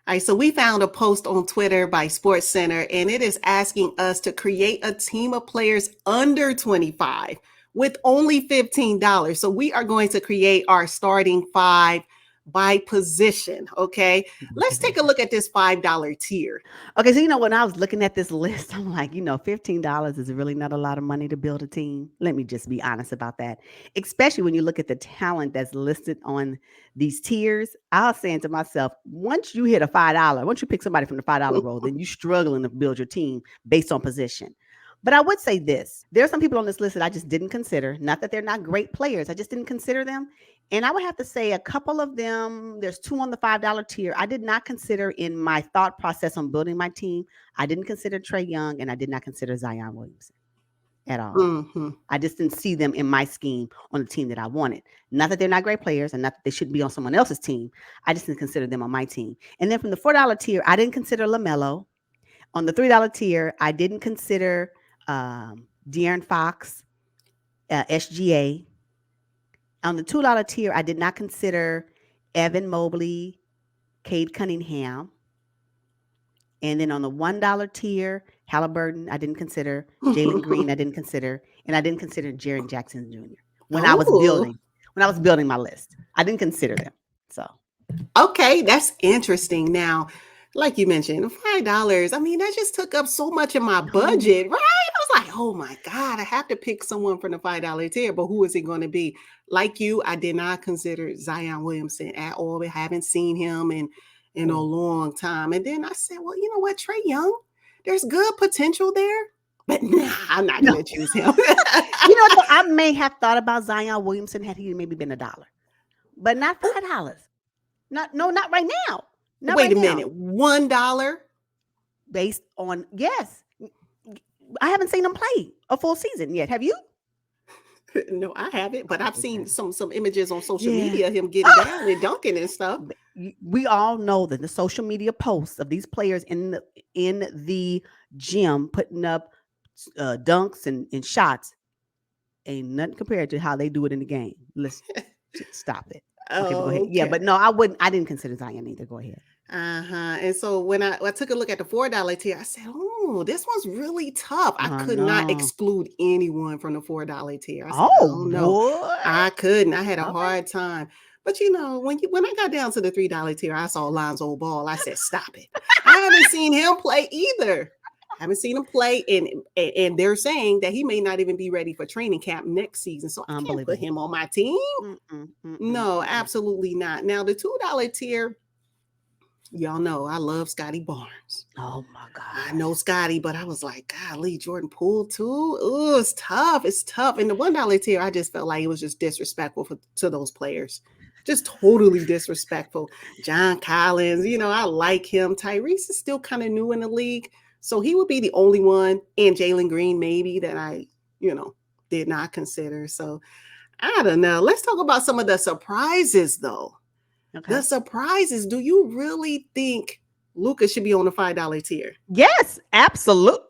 All right, so we found a post on Twitter by Sports Center, and it is asking us to create a team of players under 25 with only $15. So we are going to create our starting five by position. Okay, let's take a look at this $5 tier. Okay, so when I was looking at this list, I'm like, $15 is really not a lot of money to build a team. Let me just be honest about that. Especially when you look at the talent that's listed on these tiers. I was saying to myself, once you hit a $5, once you pick somebody from the $5 roll, then you're struggling to build your team based on position. But I would say this. There are some people on this list that I just didn't consider. Not that they're not great players. I just didn't consider them. And I would have to say a couple of them, there's two on the $5 tier. I did not consider in my thought process on building my team. I didn't consider Trae Young and I did not consider Zion Williamson at all. Mm-hmm. I just didn't see them in my scheme on the team that I wanted. Not that they're not great players and not that they shouldn't be on someone else's team. I just didn't consider them on my team. And then from the $4 tier, I didn't consider LaMelo. On the $3 tier, I didn't consider De'Aaron Fox, SGA. On the $2 tier, I did not consider Evan Mobley, Cade Cunningham. And then on the $1 tier, Halliburton, I didn't consider. Jalen Green, I didn't consider. And I didn't consider Jaren Jackson Jr. When I was building my list. I didn't consider them. So okay, that's interesting. Now, like you mentioned, $5. I mean, that just took up so much of my budget, right? I was like, oh my God, I have to pick someone from the $5 tier, but who is it going to be? Like you, I did not consider Zion Williamson at all. I haven't seen him in a long time. And then I said, well, you know what, Trae Young, there's good potential there, but nah, I'm not going to choose him. I may have thought about Zion Williamson had he maybe been $1, but not $5. Not right now. Wait a minute, $1? Based on, yes. I haven't seen him play a full season yet. Have you? No, I haven't, but I've seen some images on social media of him getting down and dunking and stuff. We all know that the social media posts of these players in the gym putting up dunks and shots ain't nothing compared to how they do it in the game. Let's stop it. Okay, go ahead. Yeah, but no, I didn't consider Zion either. Go ahead. And so when I took a look at the $4 tier, I said, oh, this one's really tough. I could not exclude anyone from the $4 tier. I said, oh no, I couldn't. I had a hard time. But when I got down to the $3 tier, I saw Lonzo Ball. I said, stop it. I haven't seen him play either. I haven't seen him play, and they're saying that he may not even be ready for training camp next season. So I can't put him on my team. No, absolutely not. Now the $2 tier, y'all know I love Scottie Barnes. Oh my God. I know Scottie, but I was like, golly, Jordan Poole too. Oh, it's tough. It's tough. In the $1 tier, I just felt like it was just disrespectful to those players. Just totally disrespectful. John Collins, I like him. Tyrese is still kind of new in the league. So he would be the only one, and Jalen Green maybe, that I, did not consider. So I don't know. Let's talk about some of the surprises though. Okay. The surprises. Do you really think Luka should be on the $5 tier? Yes, absolutely.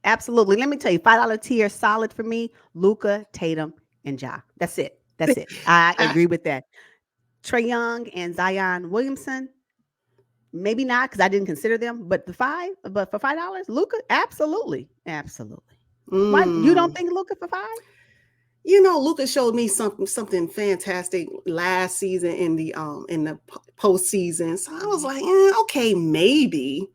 Let me tell you, $5 tier solid for me. Luka, Tatum, and Ja. That's it. I agree with that. Trae Young and Zion Williamson, maybe not because I didn't consider them. But for $5, Luka, absolutely. Why you don't think Luka for $5? Luka showed me something fantastic last season in the postseason. So I was like, okay, maybe.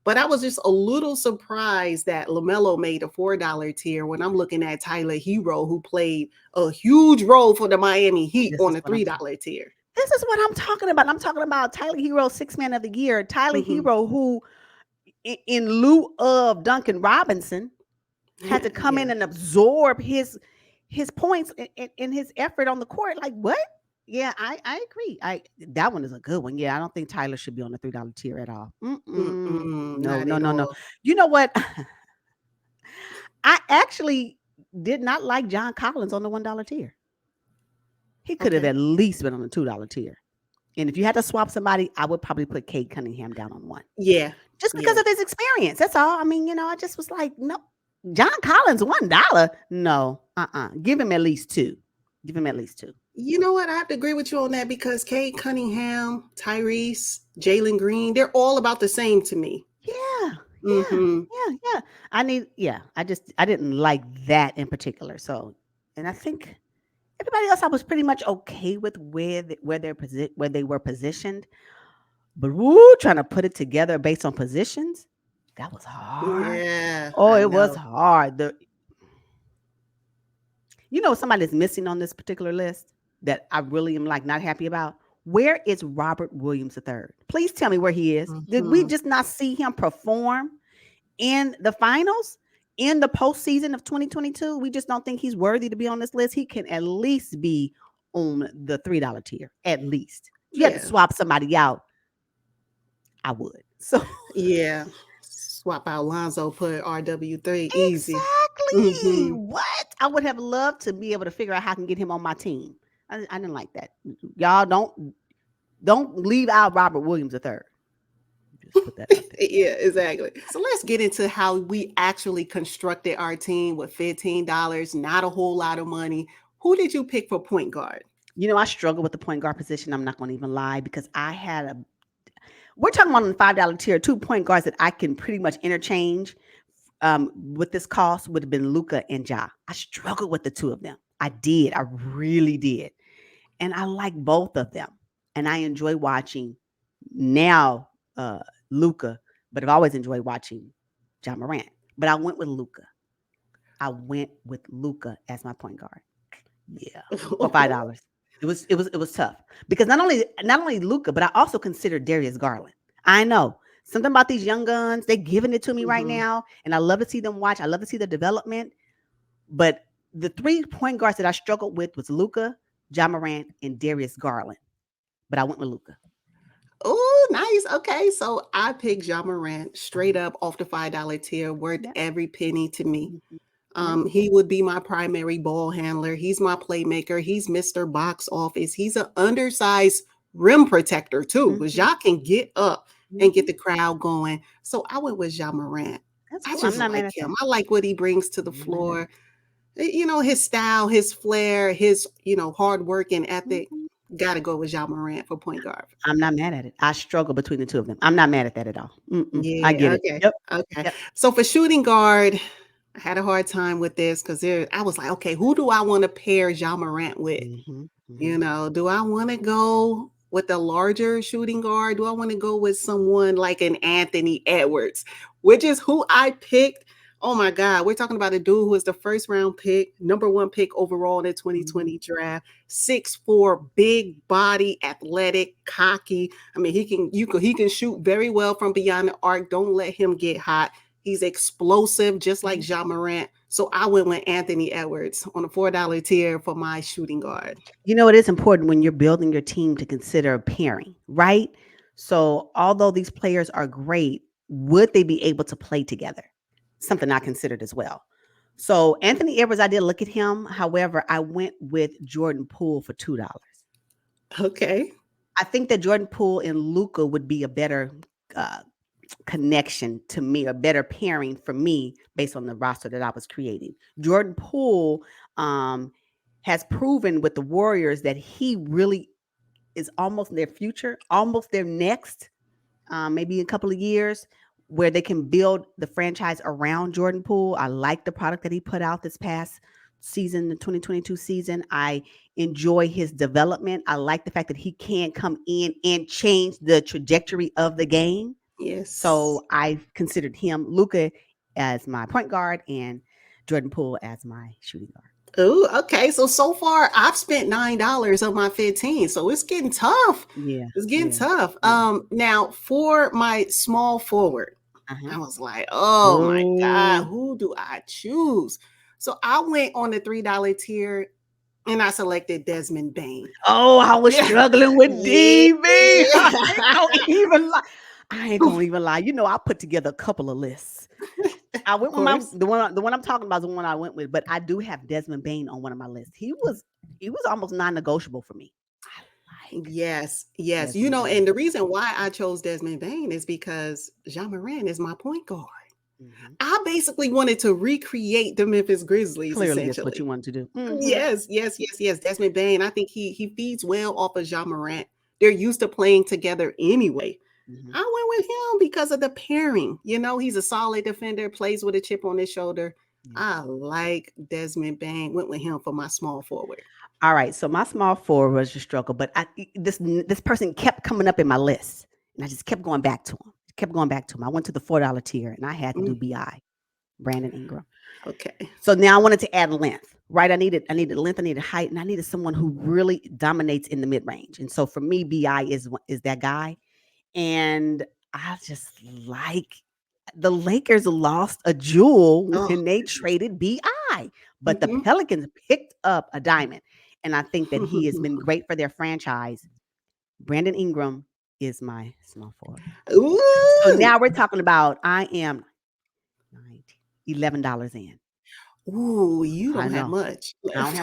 But I was just a little surprised that LaMelo made a $4 tier when I'm looking at Tyler Hero, who played a huge role for the Miami Heat on the $3 tier. This is what I'm talking about. I'm talking about Tyler Hero, 6th man of the year. Tyler Hero, who, in lieu of Duncan Robinson, had to come in and absorb his points in his effort on the court. Like, what? Yeah, I agree. That one is a good one. Yeah, I don't think Tyler should be on the $3 tier at all. No. You know what? I actually did not like John Collins on the $1 tier. He could have at least been on the $2 tier. And if you had to swap somebody, I would probably put Cade Cunningham down on one. Yeah. Just because of his experience. That's all. I mean, I just was like, no. John Collins, $1? No. Give him at least two. You know what? I have to agree with you on that because Cade Cunningham, Tyrese, Jalen Green, they're all about the same to me. Yeah, yeah, Mm-hmm. yeah. I didn't like that in particular. So, and I think everybody else I was pretty much okay with where they were positioned. But woo, trying to put it together based on positions, that was hard. Yeah, Oh, I it was know. hard. Somebody that's missing on this particular list that I really am like not happy about. Where is Robert Williams III? Please tell me where he is. Did we Mm-hmm. just not see him perform in the finals, in the postseason of 2022? We just don't think he's worthy to be on this list. He can at least be on the $3 tier, at least. If you had to Yeah, swap somebody out, I would. So yeah. Swap out Lonzo, put RW3, easy. exactly. Mm-hmm. What? I would have loved to be able to figure out how I can get him on my team. I didn't like that. Y'all don't leave out Robert Williams III. Just put that out there. Yeah, exactly. So let's get into how we actually constructed our team with $15, not a whole lot of money. Who did you pick for point guard? I struggle with the point guard position. I'm not going to even lie because we're talking about on the $5 tier, 2 point guards that I can pretty much interchange with this cost would have been Luca and Ja. I struggled with the two of them. I did. I really did. And I like both of them. And I enjoy watching now Luca, but I've always enjoyed watching John Morant. But I went with Luca. I went with Luca as my point guard. Yeah, for $5. It was tough because not only Luca, but I also considered Darius Garland. I know something about these young guns; they're giving it to me right Mhm. now, and I love to see them watch. I love to see the development. But the 3 point guards that I struggled with was Luca, John Morant, and Darius Garland. But I went with Luca. Oh, nice. Okay, so I picked Ja Morant straight Uh-huh. up off the $5 tier, worth Yep. every penny to me. Mhm. Yep. He would be my primary ball handler. He's my playmaker. He's Mr. Box Office. He's an undersized rim protector too, because Mhm. Ja can get up and get Mhm. the crowd going. So I went with Ja Morant. That's I cool. I'm just not mad like at him. that. I like what he brings to the I'm not mad at floor. it. His style, his flair, his hard work and ethic. Mhm. Got to go with Ja Morant for point guard. I'm not mad at it. I struggle between the two of them. I'm not mad at that at all. Mm-mm. I get Yeah, it. okay. Yep. Okay. Yep. So for shooting guard, I had a hard time with this because I was like, okay, who do I want to pair Ja Morant with? Mhm. Mhm. Do I want to go with a larger shooting guard? Do I want to go with someone like an Anthony Edwards, which is who I picked? Oh my God, we're talking about a dude who was the first round pick, number one pick overall in the Mhm. 2020 draft, 6'4", big body, athletic, cocky. I mean, he can shoot very well from beyond the arc. Don't let him get hot. He's explosive, just like Mhm. Ja Morant. So I went with Anthony Edwards on a $4 tier for my shooting guard. It is important when you're building your team to consider pairing, right? So, although these players are great, would they be able to play together? Something I considered as well. So, Anthony Edwards, I did look at him. However, I went with Jordan Poole for $2. Okay. I think that Jordan Poole and Luca would be a better uh, connection to me, a better pairing for me based on the roster that I was creating. Jordan Poole has proven with the Warriors that he really is almost their future, almost their next, maybe a couple of years, where they can build the franchise around Jordan Poole. I like the product that he put out this past season, the 2022 season. I enjoy his development. I like the fact that he can come in and change the trajectory of the game. Yes. So I considered him, Luca, as my point guard and Jordan Poole as my shooting guard. Oh, okay. So far I've spent $9 on my 15. So it's getting tough. Yeah, It's getting yeah, tough. yeah. Now for my small forward, Uh-huh. I was like, oh my God, Oh, who do I choose? So I went on the $3 tier and I selected Desmond Bain. oh, I was Yeah. struggling with Yeah. DB. I ain't gonna even lie. I ain't gonna even lie. I put together a couple of lists. I Of went with my course. the one I'm talking about is the one I went with, but I do have Desmond Bain on one of my lists. He was almost non-negotiable for me. I like Yes, yes. Desmond Bain. And the reason why I chose Desmond Bain is because Jean Moran is my point guard. I basically wanted to recreate the Memphis Grizzlies, Clearly, that's what you essentially. wanted to do. Yes. Desmond Bane. I think he feeds well off of Ja Morant. They're used to playing together anyway. I went with him because of the pairing. He's a solid defender, plays with a chip on his shoulder. Yeah. I like Desmond Bane. Went with him for my small forward. All right, so my small forward was a struggle, but this person kept coming up in my list, and I just kept going back to him. I went to the $4 tier, and I had to do Bi, Brandon Ingram. Okay. So now I wanted to add length, right? I needed length, I needed height, and I needed someone who really dominates in the mid range. And so for me, Bi is that guy, and I just like the Lakers lost a jewel when they traded Bi, but the Pelicans picked up a diamond. And I think that he has been great for their franchise. Brandon Ingram is my small forward. Ooh. So now we're talking about I am $11 in. Ooh, you don't have much. I don't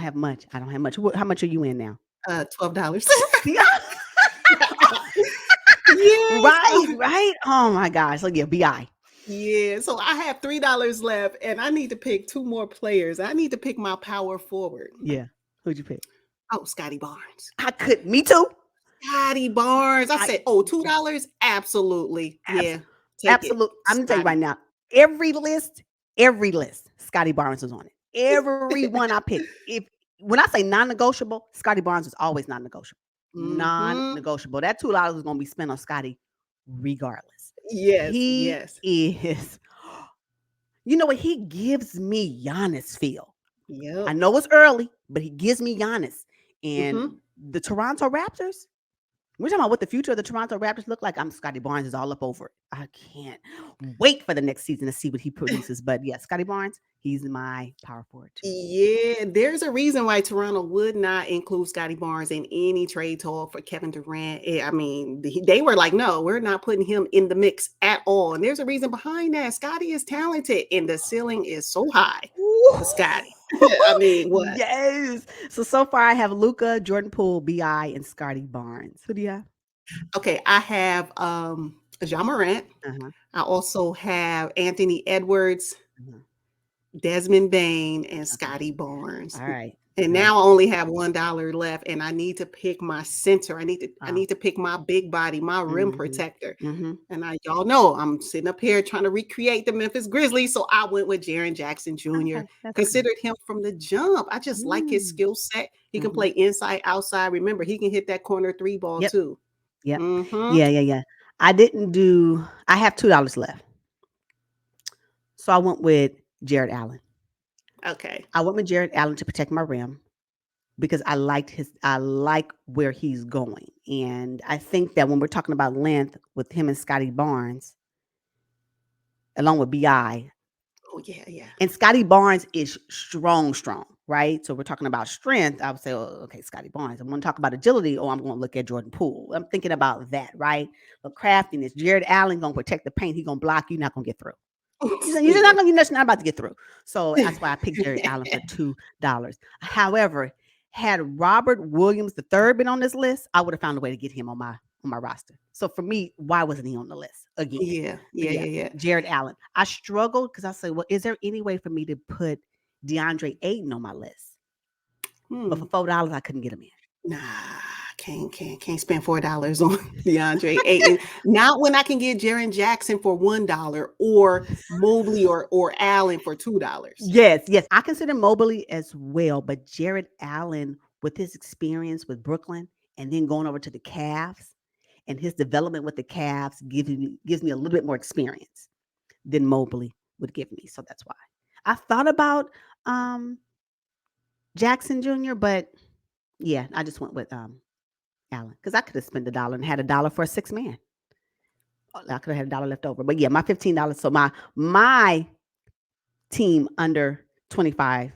have much. How much are you in now? $12. Yes. Right. Oh my gosh. So yeah, Bi. Yeah, so I have $3 left, and I need to pick 2 more players. I need to pick my power forward. Yeah. Who'd you pick? Oh, Scottie Barnes. Me too. Scottie Barnes. I said, $2? Absolutely. Yeah. Absolutely. I'm gonna tell you right now, every list, Scottie Barnes was on it. Every one I picked. When I say non-negotiable, Scottie Barnes is always non-negotiable. Non-negotiable. That $2 is gonna be spent on Scottie regardless. Yes. He is. You know what? He gives me Giannis feel. Yep. I know it's early, but he gives me Giannis. And the Toronto Raptors, we're talking about what the future of the Toronto Raptors look like. Scottie Barnes is all up over it. I can't wait for the next season to see what he produces. But yeah, Scottie Barnes, he's my power forward too. Yeah, there's a reason why Toronto would not include Scottie Barnes in any trade talk for Kevin Durant. I mean, they were like, no, we're not putting him in the mix at all. And there's a reason behind that. Scottie is talented, and the ceiling is so high for Scottie. I mean, what? Yes. So far I have Luka, Jordan Poole, Bi, and Scottie Barnes. Who do you have? Okay, I have Ja Morant. I also have Anthony Edwards, Desmond Bane, and Scottie Barnes. All right. And now I only have $1 left, and I need to pick my center. I need to pick my big body, my rim protector. And y'all know I'm sitting up here trying to recreate the Memphis Grizzlies, so I went with Jaren Jackson Jr. Considered him from the jump. I just like his skill set. He can play inside, outside. Remember, he can hit that corner 3 ball too. Yep. Yeah. I have $2 left. So I went with Jared Allen. Okay. I went with Jared Allen to protect my rim because I like where he's going. And I think that when we're talking about length with him and Scottie Barnes, along with Bi. Oh, yeah. And Scottie Barnes is strong, right? So we're talking about strength. I would say, okay, Scottie Barnes. I'm going to talk about agility, or I'm going to look at Jordan Poole. I'm thinking about that, right? The craftiness. Jared Allen going to protect the paint. He's going to block. You're not going to get through. You're not about to get through. So that's why I picked Jared Allen for $2. However, had Robert Williams III been on this list, I would have found a way to get him on my roster. So for me, why wasn't he on the list again? Yeah. Jared Allen. I struggled because I said, well, is there any way for me to put DeAndre Ayton on my list? But for $4, I couldn't get him in. Nah, can't spend $4 on DeAndre Ayton. Not when I can get Jaren Jackson for $1 or Mobley or Allen for $2. Yes. I consider Mobley as well, but Jared Allen, with his experience with Brooklyn and then going over to the Cavs, and his development with the Cavs gives me a little bit more experience than Mobley would give me. So that's why I thought about Jackson Jr., but yeah, I just went with Allen because I could have spent $1 and had $1 for a 6 man. I could have had $1 left over. But yeah, my $15. So my team under 25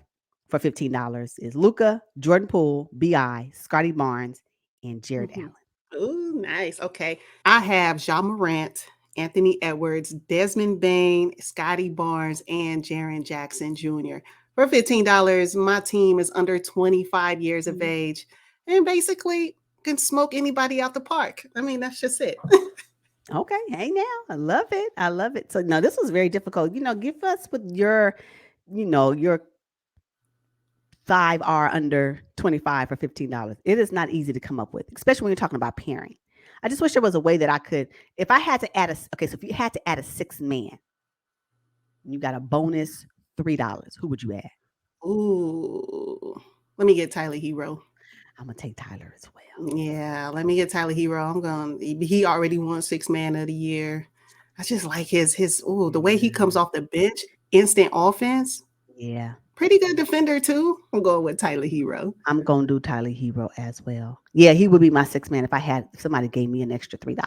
for $15 is Luka, Jordan Poole, Bi, Scottie Barnes, and Jared Allen. Oh, nice. Okay. I have Ja Morant, Anthony Edwards, Desmond Bane, Scottie Barnes, and Jaren Jackson Jr. For $15, my team is under 25 years of age and basically can smoke anybody out the park. I mean, that's just it. Okay. Hey now. I love it. I love it. So no, this was very difficult. Give us with your 5 are under 25 for $15. It is not easy to come up with, especially when you're talking about pairing. I just wish there was a way that I could, if I had to add so if you had to add a sixth man, you got a bonus $3, who would you add? Ooh, let me get Tyler Hero. I'm going to take Tyler as well. Yeah, let me get Tyler Hero. He already won 6th man of the year. I just like his the way he comes off the bench, instant offense. Yeah. Pretty good defender too. I'm going with Tyler Hero. I'm going to do Tyler Hero as well. Yeah, he would be my 6th man if somebody gave me an extra $3.